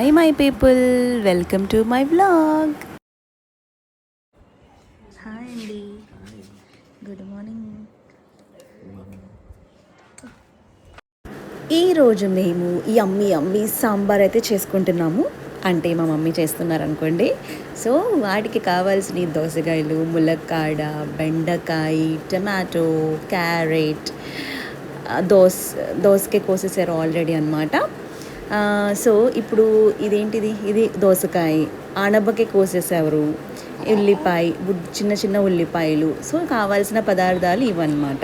Hi my people, welcome to my vlog. Hi అండి, good morning. ఈరోజు మేము ఈ అమ్మి సాంబార్ అయితే చేసుకుంటున్నాము. అంటే మా మమ్మీ చేస్తున్నారు అనుకోండి. సో వాటికి కావాల్సిన దోసకాయలు, ములక్కాడ, బెండకాయ, టమాటో, క్యారెట్, దోసకాయ కోసేసారు ఆల్రెడీ అనమాట. సో ఇప్పుడు ఇది దోసకాయ, ఆనపకాయ కోసేసారు, ఉల్లిపాయ, చిన్న చిన్న ఉల్లిపాయలు. సో కావాల్సిన పదార్థాలు ఇవన్నమాట.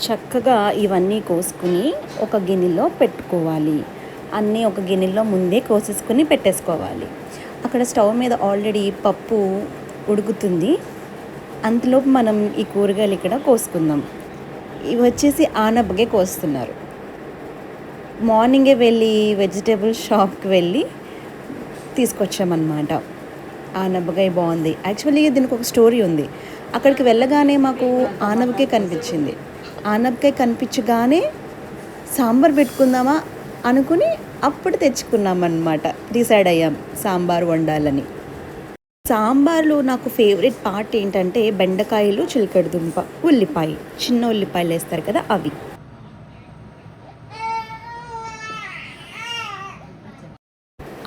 చక్కగా ఇవన్నీ కోసుకుని ఒక గిన్నెలో పెట్టుకోవాలి. అన్నీ ఒక గిన్నెలో ముందే కోసేసుకుని పెట్టేసుకోవాలి. అక్కడ స్టవ్ మీద ఆల్రెడీ పప్పు ఉడుకుతుంది. అంతలోపు మనం ఈ కూరగాయలు ఇక్కడ కోసుకుందాం. ఇవి వచ్చేసి ఆనపకాయ కోస్తున్నారు. మార్నింగే వెళ్ళి వెజిటేబుల్ షాప్కి వెళ్ళి తీసుకొచ్చామన్నమాట. ఆనపకాయ బాగుంది. యాక్చువల్లీ దీనికి ఒక స్టోరీ ఉంది. అక్కడికి వెళ్ళగానే మాకు ఆనపకాయ కనిపించింది. ఆనపకాయ కనిపించగానే సాంబార్ పెట్టుకుందామా అనుకుని అప్పుడు తెచ్చుకున్నామన్నమాట. డిసైడ్ అయ్యాం సాంబార్ వండాలని. సాంబార్లో నాకు ఫేవరెట్ పార్ట్ ఏంటంటే బెండకాయలు, చిలకడ దుంప, ఉల్లిపాయ, చిన్న ఉల్లిపాయలు వేస్తారు కదా అవి.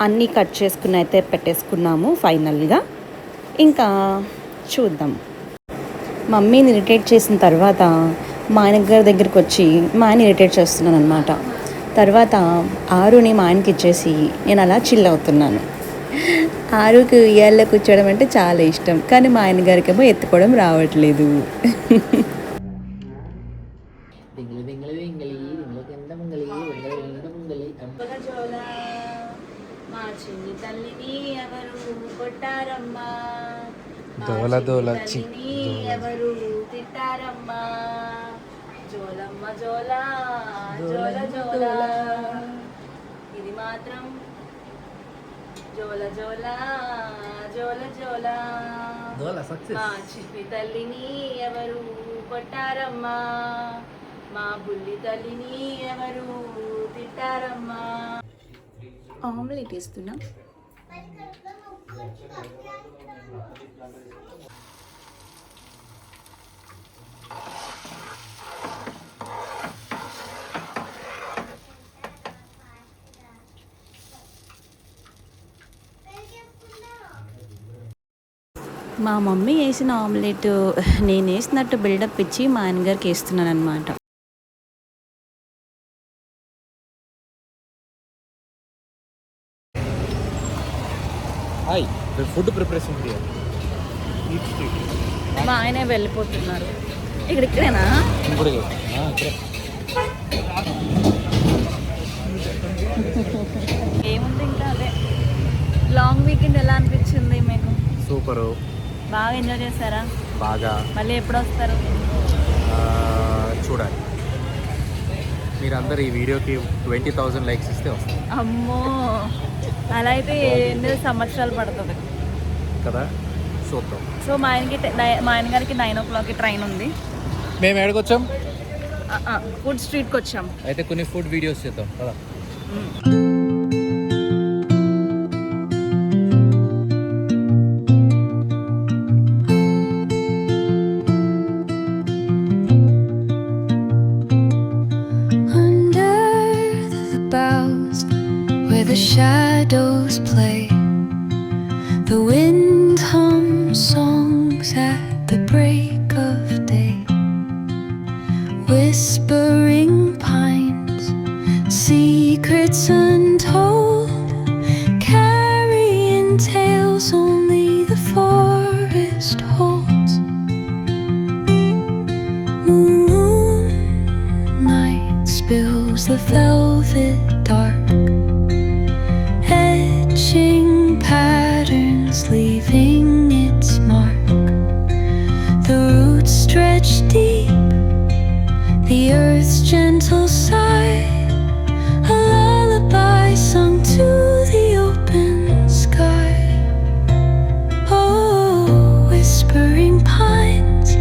అన్నీ కట్ చేసుకుని అయితే పెట్టేసుకున్నాము ఫైనల్గా. ఇంకా చూద్దాం. మమ్మీని ఇరిటేట్ చేసిన తర్వాత మా ఆయన గారి దగ్గరికి వచ్చి మా ఆయన ఇరిటేట్ చేస్తున్నాను అనమాట. తర్వాత ఆరుని మా ఆయనకి ఇచ్చేసి నేను అలా చిల్ అవుతున్నాను. ఆరుకి ఉయ్యాల్లో కూర్చోవడం అంటే చాలా ఇష్టం, కానీ మా ఆయన గారికి ఏమో ఎత్తుకోవడం రావట్లేదు. ఎవరు తిట్టారమ్మా, జోలమ్మ జోలా జోల జోలా, ఇది మాత్రం జోల జోల జోల జోల, మా చిట్టి తల్లిని ఎవరు కొట్టారమ్మా, మా బుల్లి తల్లిని ఎవరు తిట్టారమ్మా. ఆమ్లెట్ ఇస్తున్నా. మా మమ్మీ వేసిన ఆమ్లెట్ నేను వేసినట్టు బిల్డప్ ఇచ్చి మా ఆయనగారికి వేస్తున్నాను అనమాట. ఫుడ్ ప్రిపరేషన్ మా ఆయనే వెళ్ళిపోతున్నారు. ఇక్కడేనా? ఏముంది ఇంకా అదే. లాంగ్ వీకెండ్ ఎలా అనిపించింది మీకు? సూపర్. బాగా ఎంజాయ్ చేశారా? బాగా. మళ్ళీ ఎప్పుడు వస్తారు? చూడాలి. మీరందరూ ఈ వీడియోకి 20,000 లైక్స్ ఇస్తే వస్తారు. అమ్మో, అలా అయితే ఎన్ని సంవత్సరాలు పడుతుంది కదా. చూద్దాం. సో మా ఆయన గారికి 9 o'clock ట్రైన్ ఉంది. మేము ఎక్కడికి ఫుడ్ స్ట్రీట్కి వచ్చాం. అయితే కొన్ని ఫుడ్ వీడియోస్ చేద్దాం కదా. The shadows play, the wind hums songs at the break of day, whispering pines, secrets untold, carrying tales only the forest holds. Moonlight spills the velvet dark, patterns leaving its mark. The roots stretch deep, the earth's gentle sigh, a lullaby sung to the open sky. Oh, whispering pines,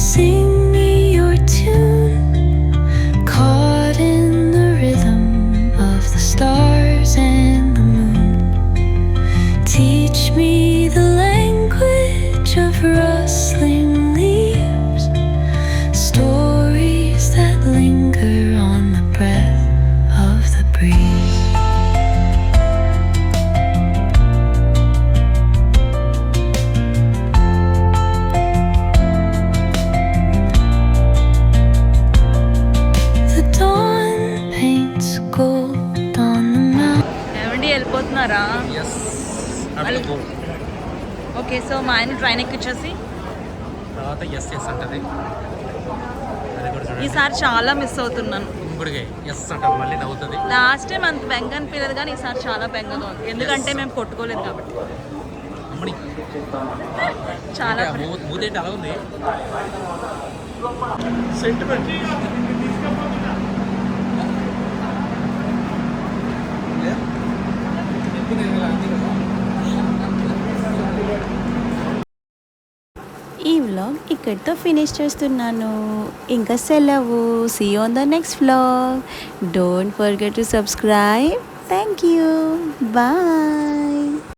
sing me your tune. వెళ్తున్నారా? Yes okay, so మా ఆయన train ఎక్కిచ్చేసి తర్వాత yes yes అంటది. అది కూడా చూడండి. ఈసారి చాలా మిస్ అవుతున్నాను. ఇంకొకటి ఎస్ అంటది, మళ్ళీ నవ్వుతుంది. లాస్ట్ టైం అంత బెంగ అనిపించలేదు, కానీ ఈసారి చాలా బెంగగా ఉంది. ఎందుకంటే మేము కొట్టుకోలేదు కాబట్టి. అమ్మడి చాలా మూతేంటి అలా ఉంది. ఈ వ్లాగ్ ఇక్కడితో ఫినిష్ చేస్తున్నాను. ఇంకా సెలవు. See you on the next vlog. Don't forget to subscribe. Thank you. Bye.